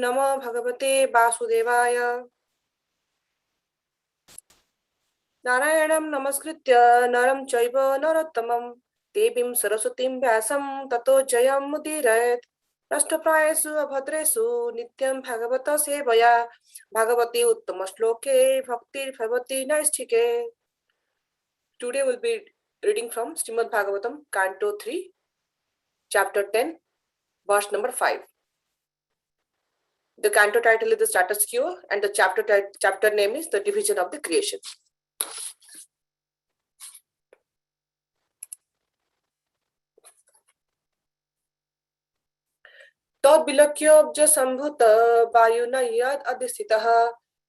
नमो भगवते वासुदेवाय। नारायणं नमस्कृत्य नरं चैव नरोत्तमं देवीं सरस्वतीं व्यासं ततो जयमुदीरयेत्। नष्टप्रायेषु अभद्रेषु नित्यं भगवत सेवया Bhagwati उत्तमश्लोके भक्तिर्भवति नैष्ठिके. Today we'll be reading from Srimad Bhagavatam, Canto 3, Chapter 10, verse number 5. The canto title is The Status Quo and the chapter name is The Division of the Creation. तद्विलोक्योऽब्ज सम्भूत वायुना यद् अधिस्थितः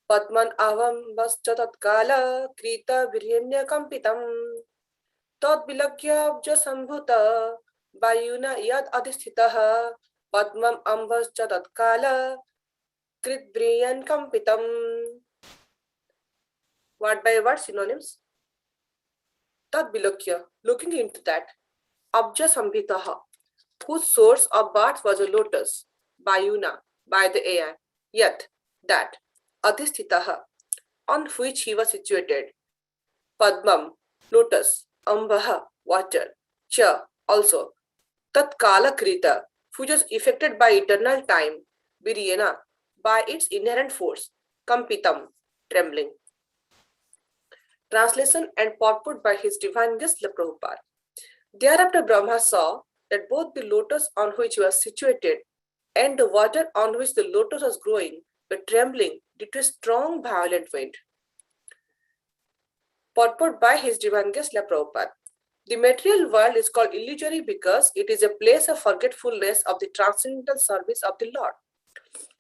पद्मन् आवं वश्च तत्काल कृत वीर्यण्यकम्पितम्. तद्विलोक्योऽब्ज सम्भूत वायुना यद् अधिस्थितः पद्मम् अम्भश्च तत्काल कृत वीर्यण्यकम्पितम्. Word by word synonyms. Tadvilokya, looking into that. Abja Sambhitaha, whose source of birth was a lotus. Vayuna, by the air. Yat, that. Adhisthitaha, on which he was situated. Padmam, lotus. Ambaha, water. Cha, also. Tatkala Krita, which was effected by eternal time. Viryena, by its inherent force. Kampitam, trembling. Translation and purport by His Divine Guest Prabhupada. Thereafter Brahma saw that both the lotus on which he was situated and the water on which the lotus was growing were trembling due to a strong violent wind. Purport by His Divine Guest Prabhupada. The material world is called illusory because it is a place of forgetfulness of the transcendental service of the Lord.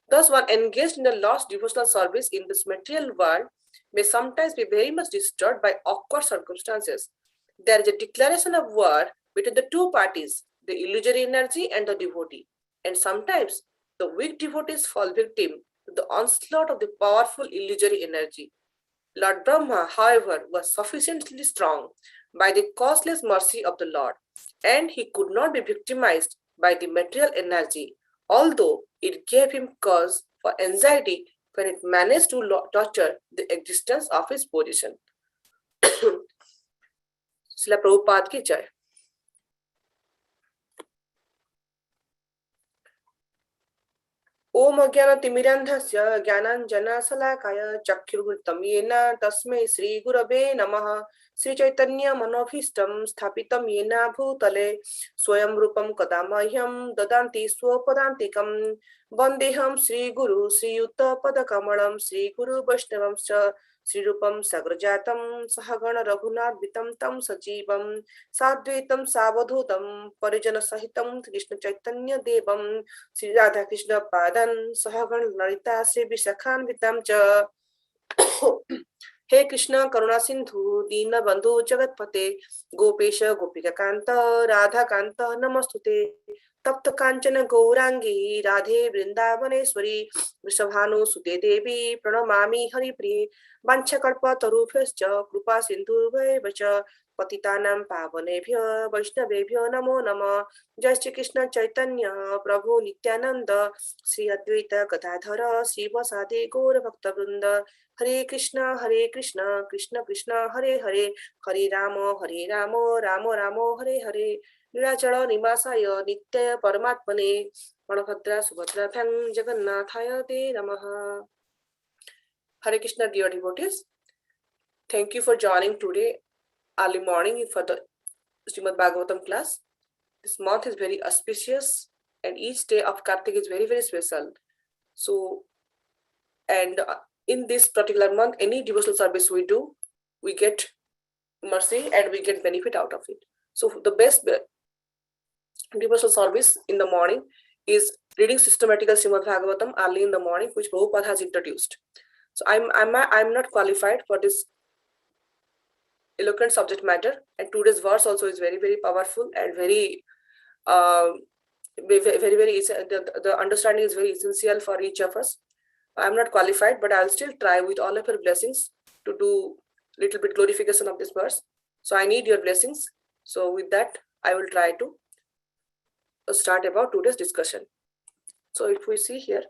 Thus, one engaged in the Lord's devotional service in this material world may sometimes be very much disturbed by awkward circumstances. There is a declaration of war between the two parties, the illusory energy and the devotee, and sometimes the weak devotees fall victim to the onslaught of the powerful illusory energy. Lord Brahma, however, was sufficiently strong by the causeless mercy of the Lord, and he could not be victimized by the material energy, although it gave him cause for anxiety when it managed to torture the existence of his position. Srila Prabhupada की जय. ओम अज्ञानतिमिरान्धस्य ज्ञानाञ्जनशलाकाय चक्षुर्वृत्तं येन तस्मै श्रीगुरवे नमः. श्रीचैतन्यमनोभीष्टं स्थापितं येन भूतले स्वयं रूपं कदा मह्यं ददाति स्वपदान्तिकं. वन्देऽहं श्रीगुरु श्रीयुतपदकमलं श्रीगुरुवैष्णवंश्च श्रीरूपं सग्रजातं सहगण रघुनाथान्वितं तं सजीवं साद्वैतं सावधूतं परिजनसहितं कृष्णचैतन्यदेवं श्री राधा कृष्ण पादन सहगण ललिता श्री विशाखान्वितं च. हे कृष्ण करुणा सिंधु दीन बंधु जगतपते गोपेश गोपिकाकांत राधा कांत नमस्तुते. तप्त कांचन गौरांगी राधे वृंदावनेश्वरी वृषभानुसुते देवी प्रणमामि हरिप्रिये. वाञ्छकल्पतरुभ्यश्च कृपा सिन्धुभ्यैव च पतितानां पावनेभ्यो वैष्णवेभ्यो नमो नमः. जय श्री कृष्ण चैतन्य प्रभु नित्यानंद श्री अद्वैत गदाधर श्रीवासादि गौर भक्तवृंद. हरे कृष्ण कृष्ण कृष्ण हरे हरे हरे राम राम राम हरे हरे. नीलाचल निवासाय नित्य परमात्मने प्रणभद्रा सुभद्राभ्यां जगन्नाथाय ते नमः. Hare Krishna, dear devotees. Thank you for joining today early morning for the Srimad Bhagavatam class. This month is very auspicious and each day of Kartik is very, very special. So, and in this particular month, any devotional service we do, we get mercy and we get benefit out of it. So, the best devotional service in the morning is reading systematical Srimad Bhagavatam early in the morning, which Prabhupada has introduced. So I'm not qualified for this eloquent subject matter, and today's verse also is very, very powerful and very the understanding is very essential for each of us. I'm not qualified, but I'll still try with all of your blessings to do little bit glorification of this verse. So I need your blessings. So with that, I will try to start about today's discussion. So if we see here,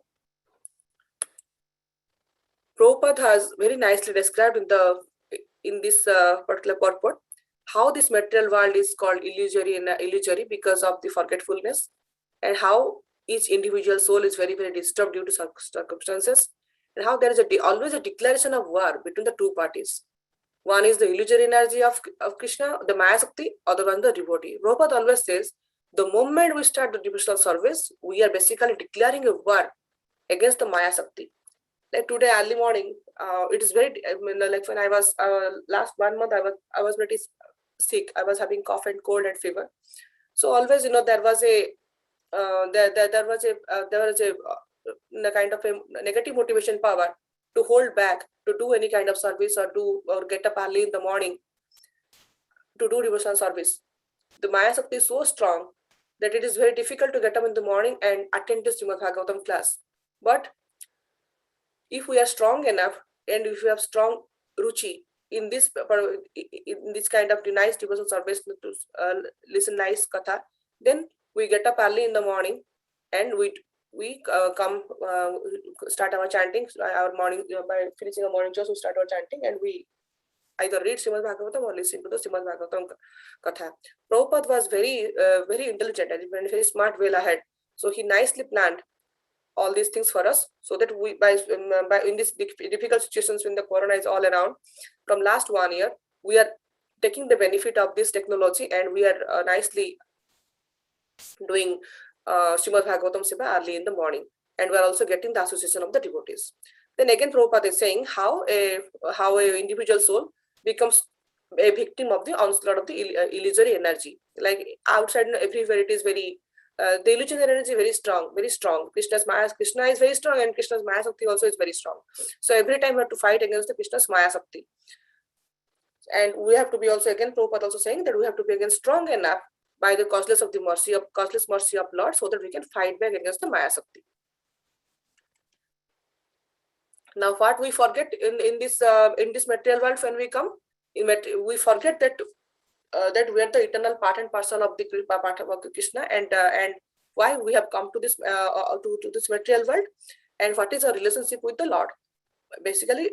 Prabhupada has very nicely described in this particular purport how this material world is called illusory because of the forgetfulness, and how each individual soul is very, very disturbed due to circumstances, and how there is always a declaration of war between the two parties. One is the illusory energy of Krishna, the Maya Sakti, other one the devotee. Prabhupada always says, the moment we start the devotional service, we are basically declaring a war against the Maya Sakti. Like today early morning, it is very, like when I was last 1 month, I was pretty sick. I was having cough and cold and fever. So always, there was a kind of a negative motivation power to hold back to do any kind of service or get up early in the morning to do devotional service. The Maya Sakti is so strong that it is very difficult to get up in the morning and attend this Srimad Bhagavatam class. But if we are strong enough and if we have strong ruchi in this kind of nice devotional service to listen nice katha, then we get up early in the morning and we come start our chanting, our morning, by finishing our morning chores, we start our chanting and we either read Srimad Bhagavatam or listen to the Srimad Bhagavatam katha. Prabhupada was very intelligent and very smart, well ahead. So he nicely planned all these things for us, so that we by in these difficult situations when the corona is all around from last 1 year, we are taking the benefit of this technology and we are nicely doing Srimad Bhagavatam Seva early in the morning, and we are also getting the association of the devotees. Then again, Prabhupada is saying how a individual soul becomes a victim of the onslaught of the illusory energy. Like outside, everywhere it is very the illusory energy very strong, very strong. Krishna is very strong, and Krishna's Maya Sakti also is very strong. So every time we have to fight against the Krishna's Maya Sakti. And we have to be also, again, Prabhupada also saying that we have to be again strong enough by the causeless mercy of Lord, so that we can fight back against the Maya Sakti. Now, what we forget in this material world when we come, we forget that that we are the eternal part and parcel of the part of Krishna, and why we have come to this to this material world, and what is our relationship with the Lord. Basically,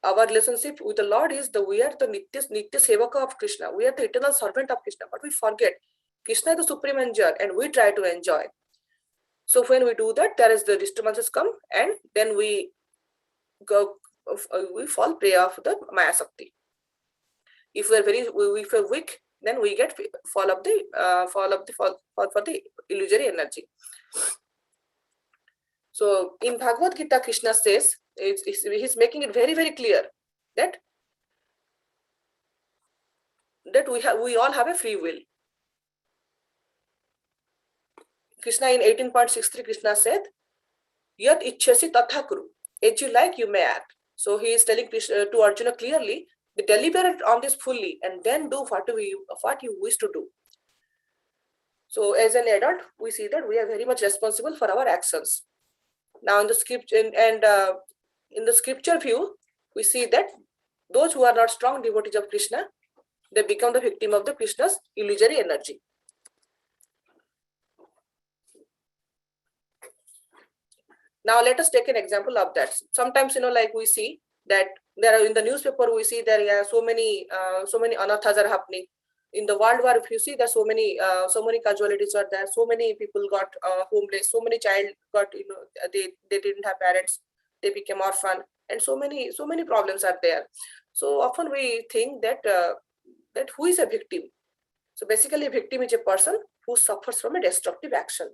our relationship with the Lord is we are the Nitya Sevaka of Krishna. We are the eternal servant of Krishna, but we forget Krishna is the supreme enjoyer, and we try to enjoy. So when we do that, there is the disturbances come, and then we fall prey of the Maya Sakti. If we are weak, then we get fall for the illusory energy. So in Bhagavad Gita, Krishna says, he's making it very, very clear that we all have a free will. Krishna in 18.63, Krishna said, Yat ichchasi tatha kuru. As you like, you may act. So he is telling to Arjuna clearly, deliberate on this fully and then do what you wish to do. So as an adult, we see that we are very much responsible for our actions. Now in the scripture in the scripture view, we see that those who are not strong devotees of Krishna, they become the victim of the Krishna's illusory energy. Now let us take an example of that. Sometimes, like we see that there are in the newspaper, we see there are so many anathas are happening. In the world war, if you see, there are so many casualties are there. So many people got homeless. So many child got, they didn't have parents. They became orphan, and so many problems are there. So often we think that that who is a victim? So basically, a victim is a person who suffers from a destructive action.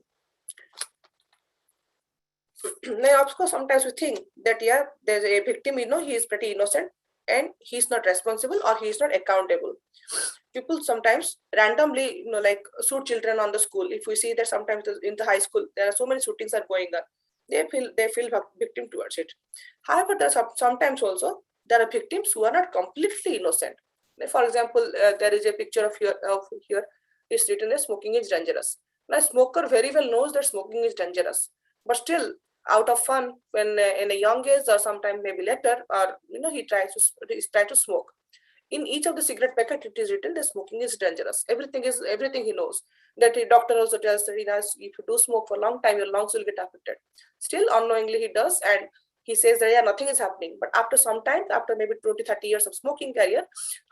Now, of course, sometimes we think that there's a victim, he is pretty innocent and he's not responsible or he is not accountable. People sometimes randomly, like shoot children on the school. If we see that sometimes in the high school, there are so many shootings are going on, they feel victim towards it. However, sometimes also there are victims who are not completely innocent. For example, there is a picture of here. It's written that smoking is dangerous. Now, a smoker very well knows that smoking is dangerous, but still, out of fun, when in a young age or sometime maybe later, or he tries to smoke. In each of the cigarette packet, it is written that smoking is dangerous. Everything he knows. That the doctor also tells that if you do smoke for a long time, your lungs will get affected. Still, unknowingly he does, and he says that yeah, nothing is happening. But after some time, after maybe 20-30 years of smoking career,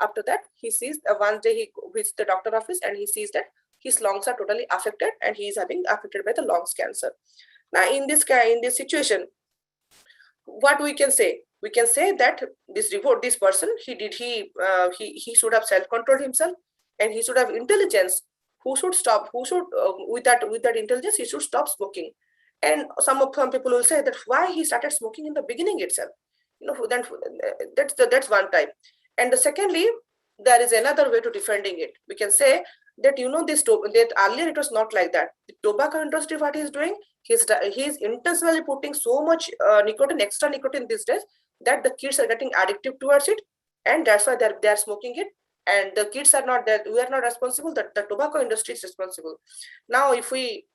after that he sees one day he visits the doctor office and he sees that his lungs are totally affected and he is having affected by the lungs cancer. Now in this situation, what we can say? We can say that this person, he should have self-controlled himself, and he should have intelligence. Who should stop? Who should with that intelligence, he should stop smoking. And some people will say that why he started smoking in the beginning itself. Then that's one type. And secondly, there is another way to defending it. We can say that that earlier it was not like that. The tobacco industry, what he is doing, he's intentionally putting so much nicotine, extra nicotine these days, that the kids are getting addictive towards it, and that's why they're smoking it. And the kids are not that we are not responsible, that the tobacco industry is responsible. Now if we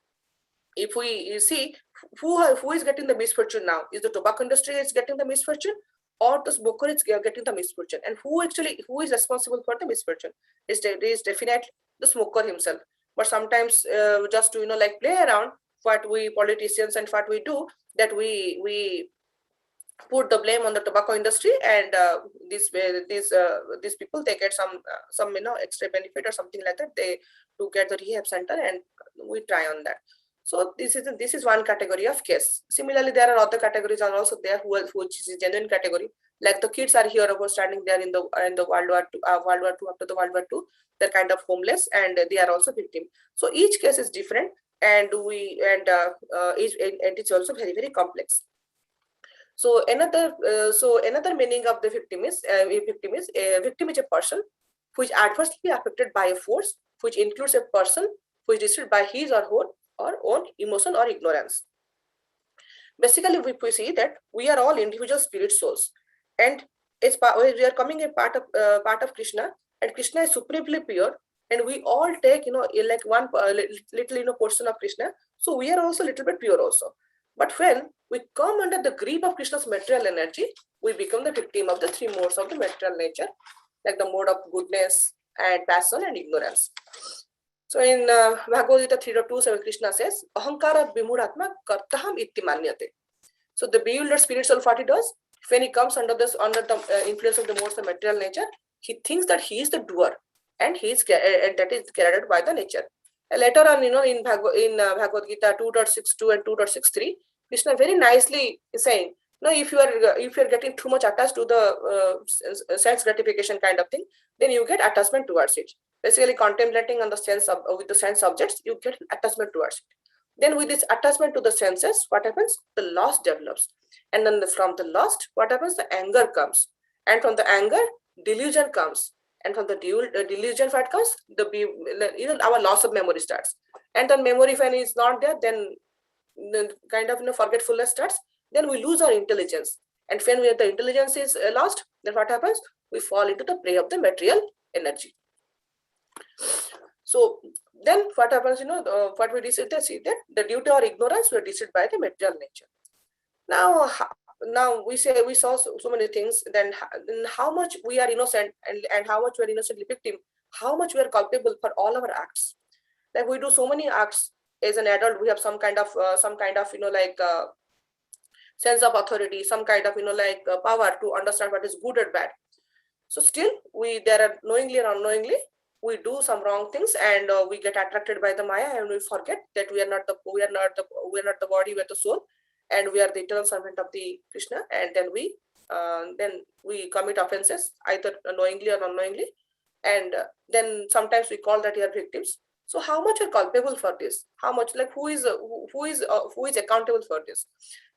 see who is getting the misfortune now, is the tobacco industry is getting the misfortune, or the smoker is getting the misfortune? And who is responsible for the misfortune? Is definitely the smoker himself. But sometimes just to like play around, what we politicians and what we do, that we put the blame on the tobacco industry, and these people, they get some extra benefit or something like that, they to get the rehab center, and we try on that. So this is one category of case. Similarly, there are other categories are also there which is a genuine category, like the kids are here who are standing there in the World War II, after the World War II, they're kind of homeless and they are also victim. So each case is different, and it's also very, very complex. So another meaning of the victim is a victim is a person who is adversely affected by a force which includes a person who is destroyed by his or her own emotion or ignorance. Basically, we see that we are all individual spirit souls, and we are coming a part of Krishna, and Krishna is supremely pure, and we all take like one little portion of Krishna, so we are also a little bit pure also. But when we come under the grip of Krishna's material energy, we become the victim of the three modes of the material nature, like the mode of goodness and passion and ignorance. So in Bhagavad Gita 3.27, Krishna says, Ahankara Vimuratma Kartaham Itti Manyate. So the bewildered spirit soul, what he does, when he comes under the influence of the modes of material nature, he thinks that he is the doer, and that is carried by the nature. Later on, in Bhagavad Gita 2.62 and 2.63, Krishna very nicely is saying, if you are getting too much attached to the sense gratification kind of thing, then you get attachment towards it. Basically, contemplating on the sense with the sense objects, you get attachment towards it. Then with this attachment to the senses, what happens? The lust develops, and then from the lust, what happens? The anger comes, and from the anger, delusion comes. And from the delusion, what comes? Our loss of memory starts. And then memory, when is not there, then the kind of forgetfulness starts. Then we lose our intelligence. And when the intelligence is lost, then what happens? We fall into the prey of the material energy. So then what happens? What we see that the due to our ignorance, we are deceived by the material nature. Now we saw so many things. Then how much we are innocent, and how much we are innocently victim, how much we are culpable for all our acts. Like we do so many acts as an adult. We have some kind of sense of authority, some kind of power to understand what is good or bad. So still there are knowingly or unknowingly we do some wrong things, and we get attracted by the Maya, and we forget that we are not the body, we are the soul, and we are the eternal servant of the Krishna. And then we commit offenses either knowingly or unknowingly, and then sometimes we call that we are victims. So how much are culpable for this? How much, like who is accountable for this?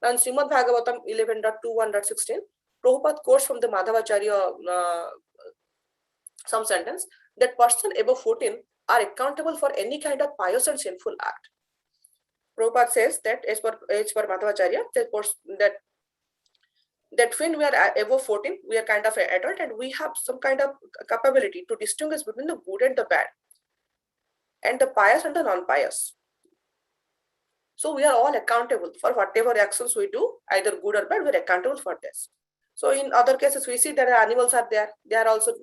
Now in Srimad Bhagavatam 11.21.16, Prabhupada quotes from the Madhavacharya some sentence that person above 14 are accountable for any kind of pious and sinful act. Prabhupada says that as per Madhavacharya, that when we are above 14, we are kind of an adult, and we have some kind of capability to distinguish between the good and the bad, and the pious and the non-pious. So we are all accountable for whatever actions we do, either good or bad. We are accountable for this. So in other cases, we see that animals are there. They are also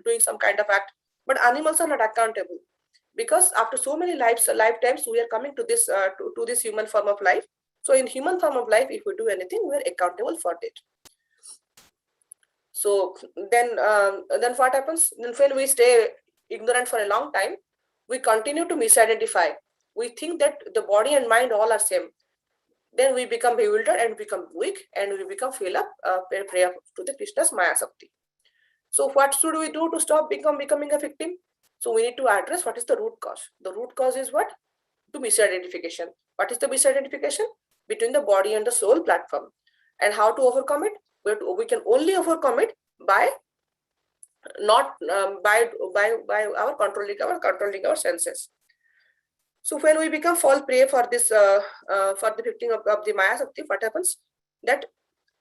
doing some kind of act, but animals are not accountable, because after so many lifetimes, we are coming to this human form of life, So in human form of life, if we do anything, we are accountable for it. So then what happens? Then when we stay ignorant for a long time, we continue to misidentify. We think that the body and mind all are same. Then we become bewildered and become weak, and we become filled up, prey to the Krishna's Maya Sakti. So what should we do to stop becoming a victim? So we need to address what is the root cause. The root cause is what? To misidentification. What is the misidentification? Between the body and the soul platform. And how to overcome it? We can only overcome it by not by our controlling our senses. So when we become fall prey for this for the victim of the Maya Sakti, what happens? That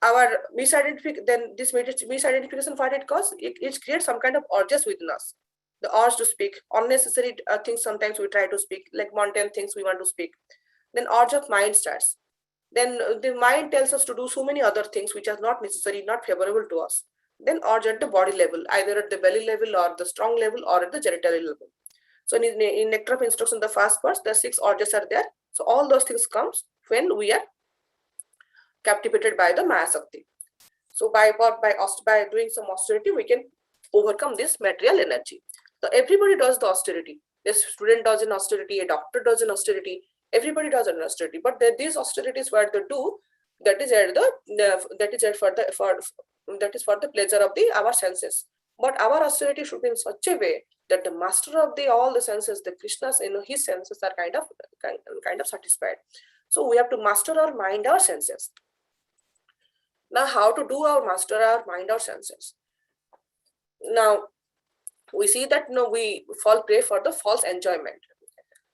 our misidentification what it causes, it creates some kind of urges within us. The urge to speak, unnecessary things sometimes we try to speak, like mundane things we want to speak. Then urge of mind starts. Then the mind tells us to do so many other things which are not necessary, not favorable to us. Then urge at the body level, either at the belly level or the strong level or at the genital level. So in Nectar of Instruction, the first verse, the 6 urges are there. So all those things comes when we are captivated by the Maya Sakti. So by doing some austerity, we can overcome this material energy. So everybody does the austerity. A student does an austerity, a doctor does an austerity, everybody does an austerity. But these austerities what they do, that is for the pleasure of our senses. But our austerity should be in such a way that the master of all the senses, the Krishna's, his senses are kind of satisfied. So we have to master our mind, our senses. Now, how to do our master our mind, our senses? Now, we see that we fall prey for the false enjoyment.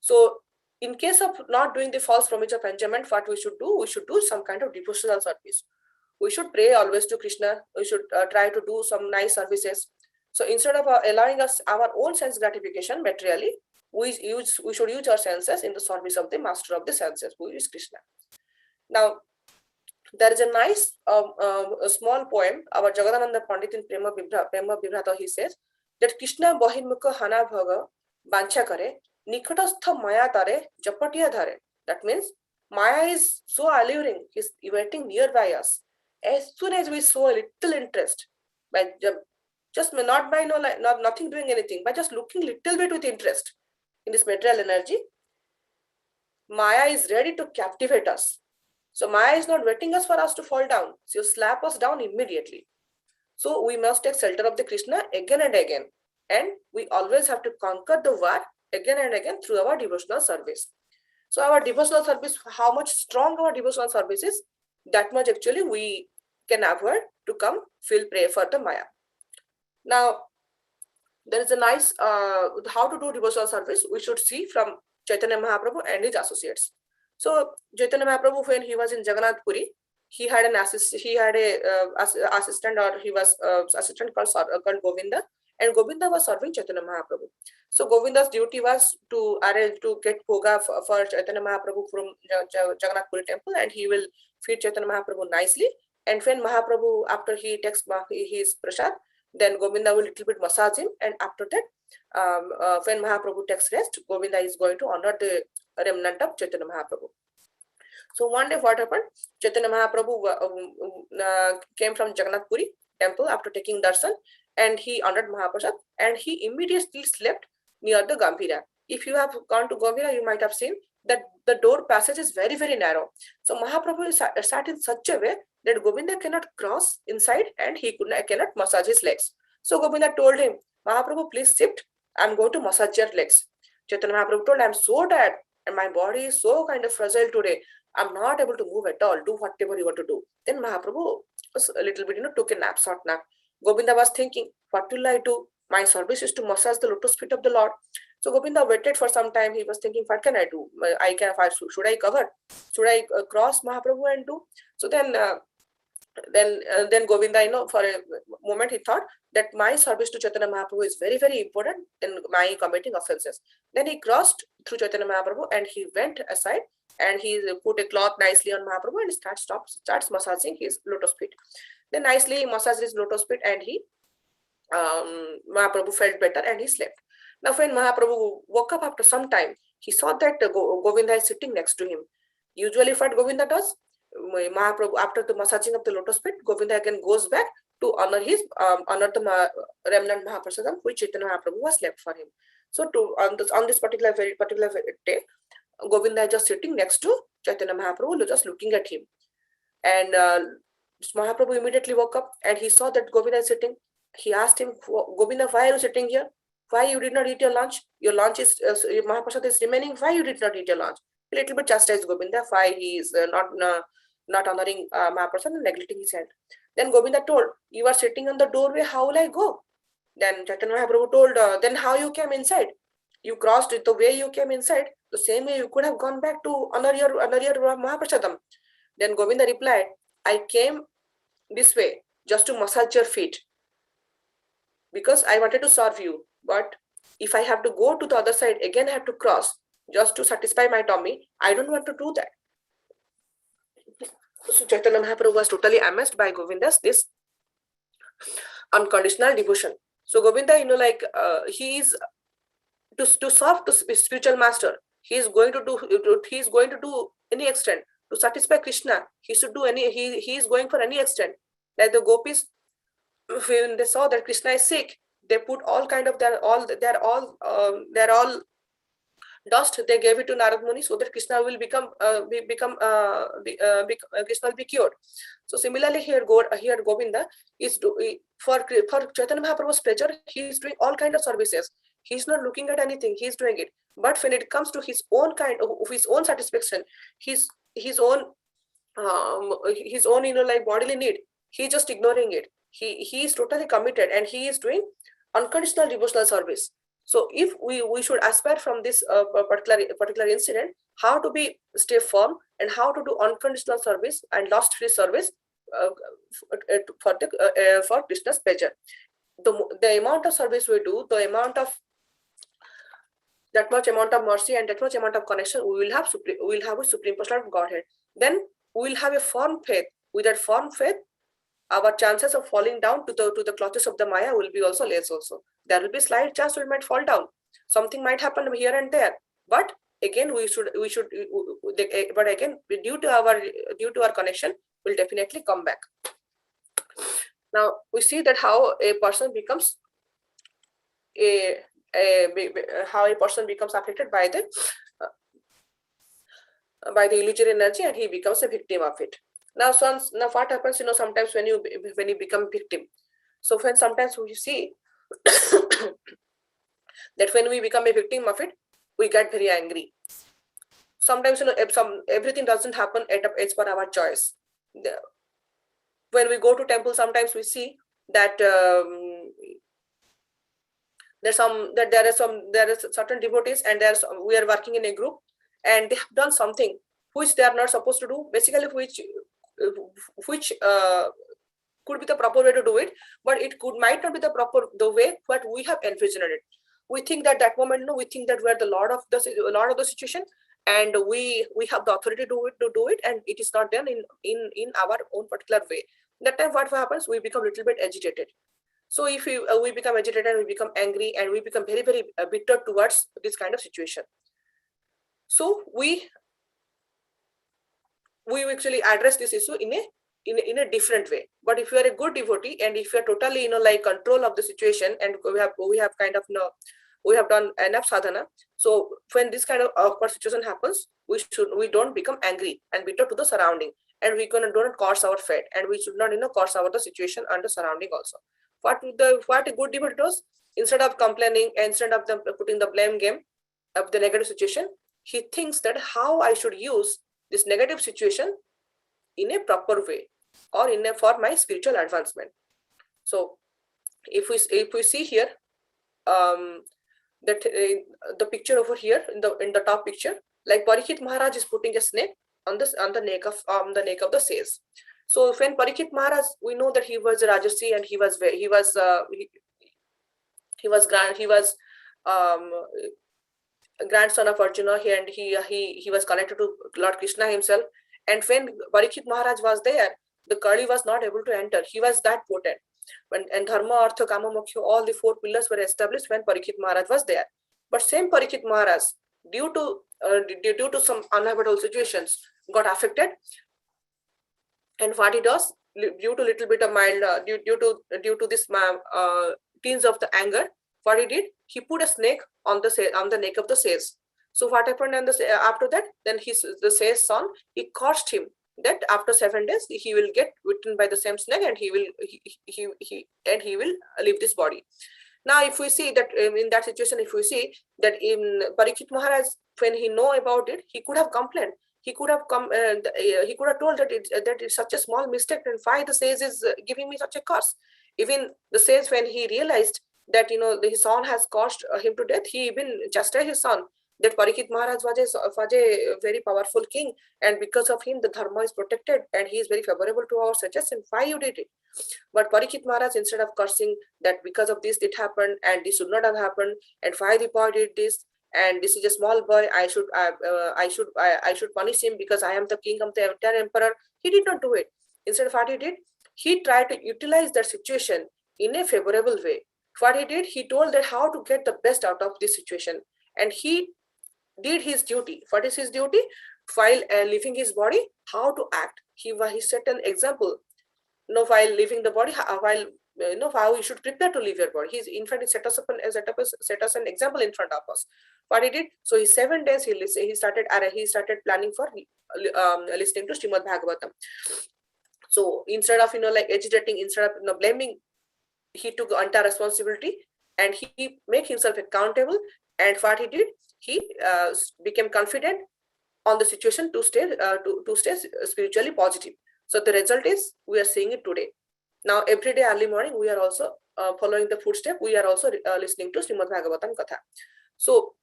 So, in case of not doing the false promise of enjoyment, what we should do? We should do some kind of devotional service. We should pray always to Krishna. We should try to do some nice services. So instead of allowing us our own sense gratification materially, we should use our senses in the service of the master of the senses, who is Krishna. Now, there is a nice a small poem, our Jagadananda Pandit in Prema Vibrata, he says that Krishna Bahimukha Hana Bhaga Bancha Kare Nikatastha Maya Tare Japatiya Dhare. That means Maya is so alluring, he's waiting nearby us. As soon as we show a little interest, by just not by nothing doing anything, by just looking little bit with interest in this material energy, Maya is ready to captivate us. So Maya is not waiting us for us to fall down. She'll slap us down immediately. So we must take shelter of the Krishna again and again. And we always have to conquer the war again and again through our devotional service. So our devotional service, how much strong our devotional service is, that much actually we can avoid to come feel prey for the Maya. Now, there is a nice, how to do devotional service, we should see from Chaitanya Mahaprabhu and his associates. So Chaitanya Mahaprabhu, when he was in Jagannath Puri, he had an assistant, or he was assistant called Govinda, and Govinda was serving Chaitanya Mahaprabhu. So Govinda's duty was to get bhoga for Chaitanya Mahaprabhu from Jagannath Puri temple, and he will feed Chaitanya Mahaprabhu nicely. And when Mahaprabhu, after he takes his prasad, then Govinda will little bit massage him, and after that, when Mahaprabhu takes rest, Govinda is going to honor the remnant of Chaitanya Mahaprabhu. So one day what happened? Chaitanya Mahaprabhu came from Jagannath Puri temple after taking darshan, and he honored Mahaprasad, and he immediately slept near the Gambhira. If you have gone to Gambhira, you might have seen that the door passage is very, very narrow. So Mahaprabhu sat in such a way that Govinda cannot cross inside, and he cannot massage his legs. So Govinda told him, Mahaprabhu, please sit. I'm going to massage your legs. Chaitanya Mahaprabhu told, I'm so tired and my body is so kind of fragile today. I'm not able to move at all. Do whatever you want to do. Then Mahaprabhu was a little bit, took a nap, short nap. Govinda was thinking, what will I do? My service is to massage the lotus feet of the Lord. So Govinda waited for some time. He was thinking, what can I do? Should I cover? Should I cross Mahaprabhu and do? So then Govinda, for a moment he thought that my service to Chaitanya Mahaprabhu is very, very important in my committing offenses. Then he crossed through Chaitanya Mahaprabhu and he went aside and he put a cloth nicely on Mahaprabhu and starts massaging his lotus feet. Then nicely he massaged his lotus feet and Mahaprabhu felt better and he slept. Now when Mahaprabhu woke up after some time, he saw that Govinda is sitting next to him. Usually what Govinda does, Mahaprabhu, after the massaging of the lotus feet, Govinda again goes back to honor the remnant Mahaprasadam which Chaitanya Mahaprabhu was left for him. So on this particular day, Govinda is just sitting next to Chaitanya Mahaprabhu, just looking at him. And Mahaprabhu immediately woke up and he saw that Govinda is sitting. He asked him, Govinda, why are you sitting here? Why you did not eat your lunch? Your lunch is, Mahaprasad is remaining. Why you did not eat your lunch? A little bit chastised Govinda, why he is not honoring Mahaprasad and neglecting his hand. Then Govinda told, you are sitting on the doorway, how will I go? Then Chaitanya Mahaprabhu told, then how you came inside? You crossed it the way you came inside. The same way you could have gone back to honor your Mahaprasadam. Then Govinda replied, I came this way just to massage your feet because I wanted to serve you. But if I have to go to the other side, again I have to cross just to satisfy my tummy. I don't want to do that. So Chaitanya Mahaprabhu was totally amazed by Govinda's this unconditional devotion. So Govinda, he is to serve the spiritual master. He is going to do any extent to satisfy Krishna. He is going for any extent. Like the gopis, when they saw that Krishna is sick, they put all kind of they're all dust. They gave it to Narad Muni so that Krishna will Krishna will be cured. So similarly here Govinda is for Chaitanya Mahaprabhu's pleasure. He is doing all kind of services. He is not looking at anything. He is doing it. But when it comes to his own satisfaction, his own bodily need, he is just ignoring it. He is totally committed and he is doing unconditional devotional service. So if we should aspire from this particular incident, how to stay firm and how to do unconditional service and loss-free service for Krishna's pleasure. The amount of service we do, that much amount of mercy and that much amount of connection we will have with Supreme Personality of Godhead. Then we will have a firm faith. With that firm faith, our chances of falling down to the clutches of the Maya will be also less. Also, there will be slight chance we might fall down. Something might happen here and there. But again, but again, due to our connection, we'll definitely come back. Now we see that how a person becomes affected by the illusory energy, and he becomes a victim of it. Now what happens? Sometimes when you become victim. So when sometimes we see that when we become a victim of it, we get very angry. Sometimes everything doesn't happen as per our choice. When we go to temple, sometimes we see that there are certain devotees, and we are working in a group, and they have done something which they are not supposed to do. Basically, which could be the proper way to do it, but it might not be the way what we have envisioned it. We think that moment, we think that we are the lord of the situation, and we have the authority to do it, and it is not done in our own particular way. That time, what happens? We become a little bit agitated. So if we become agitated and we become angry and we become very, very bitter towards this kind of situation. So we actually address this issue in a different way. But if you are a good devotee and if you are totally control of the situation, and we have kind of we have done enough sadhana, so when this kind of awkward situation happens, we don't become angry and bitter to the surrounding, and we don't cause our fate, and we should not cause the situation and the surrounding also. What a good devotee does, instead of complaining, instead of putting the blame game of the negative situation, he thinks that how I should use this negative situation in a proper way or for my spiritual advancement. So if we see here that the picture over here in the top picture, like Parikshit Maharaj is putting a snake on the neck of the sage. So when Parikshit Maharaj, we know that he was a Rajarsi, and he was grandson of Arjuna here, and he was connected to Lord Krishna himself. And when Parikshit Maharaj was there, the Kali was not able to enter. He was that potent. And Dharma, Artha, Kama, Moksha, all the 4 pillars were established when Parikshit Maharaj was there. But same Parikshit Maharaj, due to some unavoidable situations, got affected. And what he does, due to little bit of mild, due to this teens of the anger, what he did, he put a snake on the neck of the sage. So what happened, and after that, then the sage's son, he cursed him that after 7 days he will get bitten by the same snake, and he will leave this body. Now, if we see that in that situation, if we see that in Parikshit Maharaj, when he know about it, he could have complained. He could have he could have told that it's such a small mistake, and why the sage is giving me such a curse. Even the sage, when he realized that his son has caused him to death, he even chastised his son. That Parikshit Maharaj was a very powerful king, and because of him, the dharma is protected, and he is very favorable to our suggestion. Why you did it? But Parikshit Maharaj, instead of cursing that because of this it happened, and this should not have happened, and why the boy did this, and this is a small boy, I should punish him because I am the king of the entire emperor. He did not do it. Instead of what he did, he tried to utilize that situation in a favorable way. What he did, he told that how to get the best out of this situation, and he did his duty. What is his duty? While leaving his body, how to act. He set an example. While leaving the body, how you should prepare to leave your body. He's in fact set us an example in front of us. What he did, so he 7 days he started planning for listening to Srimad Bhagavatam. So instead of agitating, instead of blaming, he took entire responsibility, and he make himself accountable. And what he did, he became confident on the situation to stay spiritually positive. So the result is we are seeing it today. Now every day early morning we are also following the footstep. We are also listening to Srimad Bhagavatam Katha. So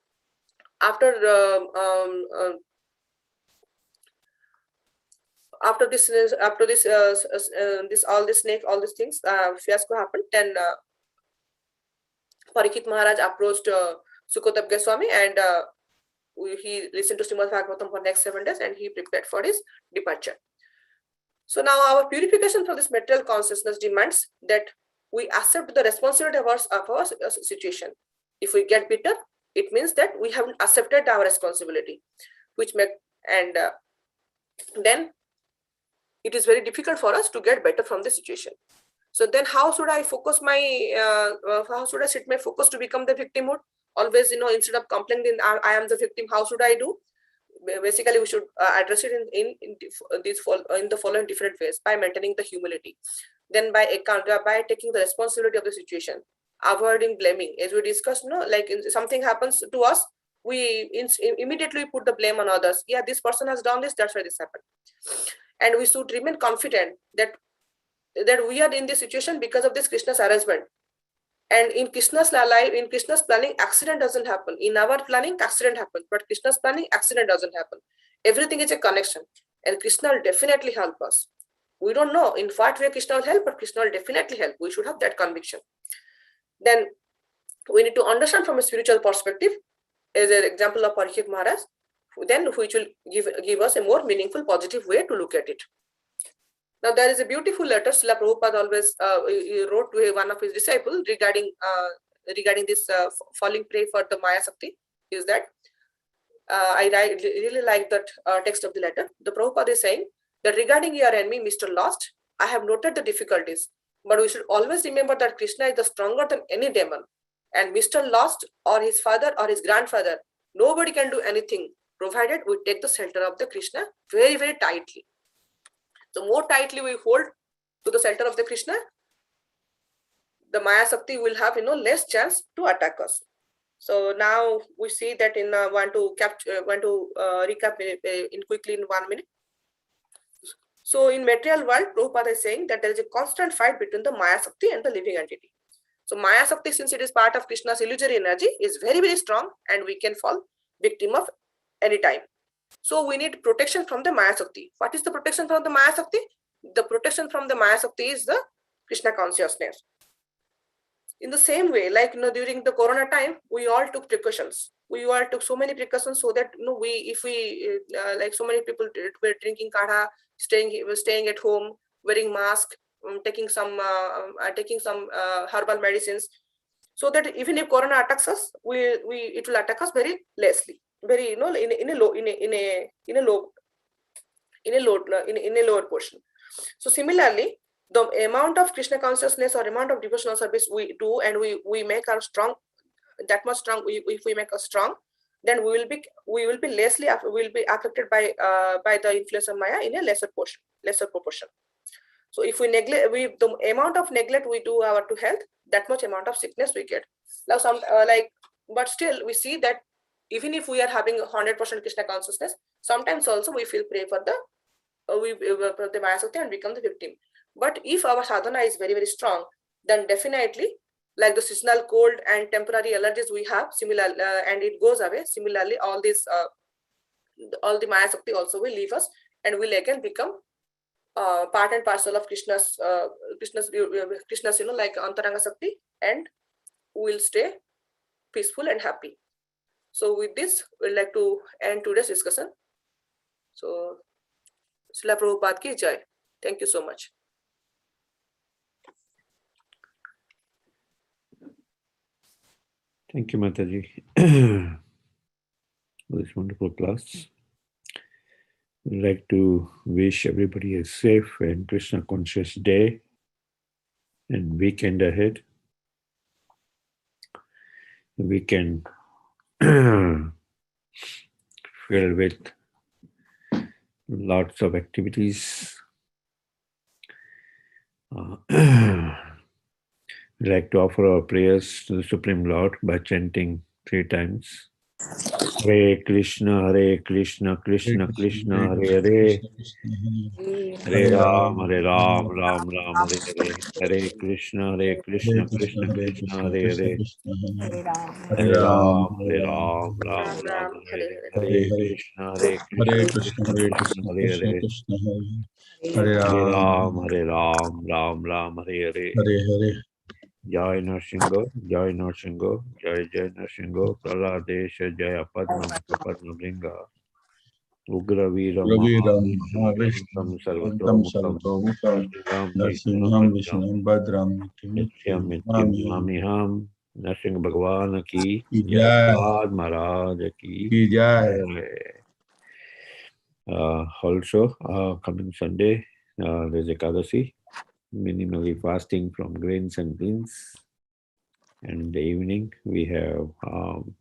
after all these things fiasco happened, then Parikshit Maharaj approached Sukadev Goswami, and he listened to Srimad Bhagavatam for next 7 days, and he prepared for his departure. So now our purification from this material consciousness demands that we accept the responsibility of our situation. If we get bitter, it means that we haven't accepted our responsibility, then it is very difficult for us to get better from the situation. So then how should I focus how should I set my focus to become the victimhood? Always, instead of complaining, I am the victim, how should I do? Basically, we should address it in the following different ways: by maintaining the humility, then by taking the responsibility of the situation, avoiding blaming. As we discussed, like something happens to us, we immediately put the blame on others. Yeah, this person has done this, that's why this happened. And we should remain confident that we are in this situation because of this Krishna's arrangement. And in Krishna's life, in Krishna's planning, accident doesn't happen. In our planning, accident happens, but Krishna's planning, accident doesn't happen. Everything is a connection, and Krishna will definitely help us. We don't know in what way Krishna will help, but Krishna will definitely help. We should have that conviction. Then we need to understand from a spiritual perspective, as an example of Parikshit Maharaj, then which will give us a more meaningful, positive way to look at it. Now there is a beautiful letter Srila Prabhupada always wrote to one of his disciples regarding this falling prey for the Maya Sakti. Is that I really like that text of the letter. The Prabhupada is saying that regarding your enemy, Mr. Lost, I have noted the difficulties, but we should always remember that Krishna is the stronger than any demon, and Mr. Lost or his father or his grandfather, nobody can do anything provided we take the shelter of the Krishna very, very tightly. The more tightly we hold to the shelter of the Krishna, the Maya Sakti will have less chance to attack us. So now we see that want to recap in quickly in 1 minute. So in material world, Prabhupada is saying that there is a constant fight between the Maya Sakti and the living entity. So Maya Sakti, since it is part of Krishna's illusory energy, is very, very strong, and we can fall victim of any time. So we need protection from the Maya Sakti. What is the protection from the Maya Sakti? The protection from the Maya Sakti is the Krishna consciousness. In the same way, like during the Corona time, we all took precautions. We all took so many precautions so that like so many people were drinking kadha, staying at home, wearing mask, taking some herbal medicines, so that even if Corona attacks us, it will attack us very lessly, very in a low. in a lower portion. So similarly, the amount of Krishna consciousness or amount of devotional service we do, and we make our strong, that much strong, if we make us strong, then we will be affected by the influence of Maya in a lesser proportion. So if we neglect, the amount of neglect we do to health, that much amount of sickness we get. Now but still we see that even if we are having 100% Krishna consciousness, sometimes also we feel prey for the Maya Shakti and become the victim. But if our sadhana is very, very strong, then definitely, like the seasonal cold and temporary allergies we have, and it goes away. Similarly, all the Maya Shakti also will leave us and will again become part and parcel of Krishna's, like Antaranga Shakti, and will stay peaceful and happy. So with this, we'd like to end today's discussion. So, Srila Prabhupada ki jai. Thank you so much. Thank you, Mataji, for this wonderful class. We'd like to wish everybody a safe and Krishna conscious day and weekend ahead. The weekend filled with lots of activities. We'd like to offer our prayers to the Supreme Lord by chanting 3 times. Hare Krishna, Krishna Krishna, Hare Hare. Hare Ram, Ram Ram, Hare Hare. Hare Krishna, Krishna Krishna, Hare Hare. Hare Ram, Ram Ram, Hare Hare. Hare Krishna, Krishna Krishna, Hare Hare. Hare Ram, Ram Ram, Hare Hare. Jai Narsingho, Jai Narsingho, Jai Narsingho, Praladesha, Jaya Padma Bringa, Ugra Veera Mahavishnu, Sarvatomukam, Narsimham Vishnam Badram, Nityam Namiham, Narsingh Bhagwan ki, Jai Maharaj ki, Jai. Also, coming Sunday, there's Ekadasi. Minimally fasting from grains and beans, and in the evening we have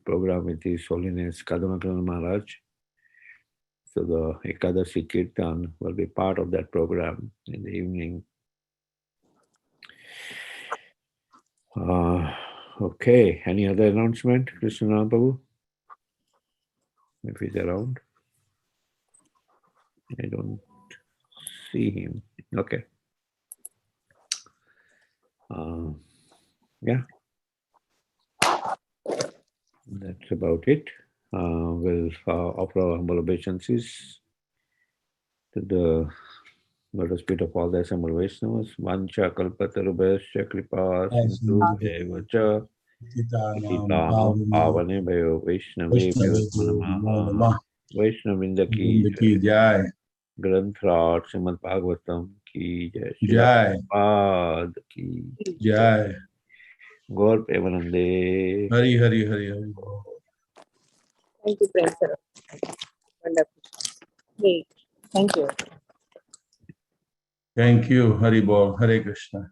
program with His Holiness Kadamakrishna Maharaj. So the Ekadasi Kirtan will be part of that program in the evening. Okay, any other announcement, Krishna Prabhu? If he's around, I don't see him. Okay. Yeah, that's about it. We'll offer our humble obeisances to the Lotus feet of all the assembled Vaishnavas. Vancha kalpatarubhasya kripa sindhu evacha ititanam pavane bhayo Vaishnavebhyo namaha. Vaishnavinda ki jai. Granthrat Srimad Bhagavatam ki jai. Prabhupada ki jai. Gaur Premanande. Hari Hari Hari Hari. Thank you, Prem sir. Wonderful. Great. Thank you. Thank you, Hari Bol, Hare Krishna.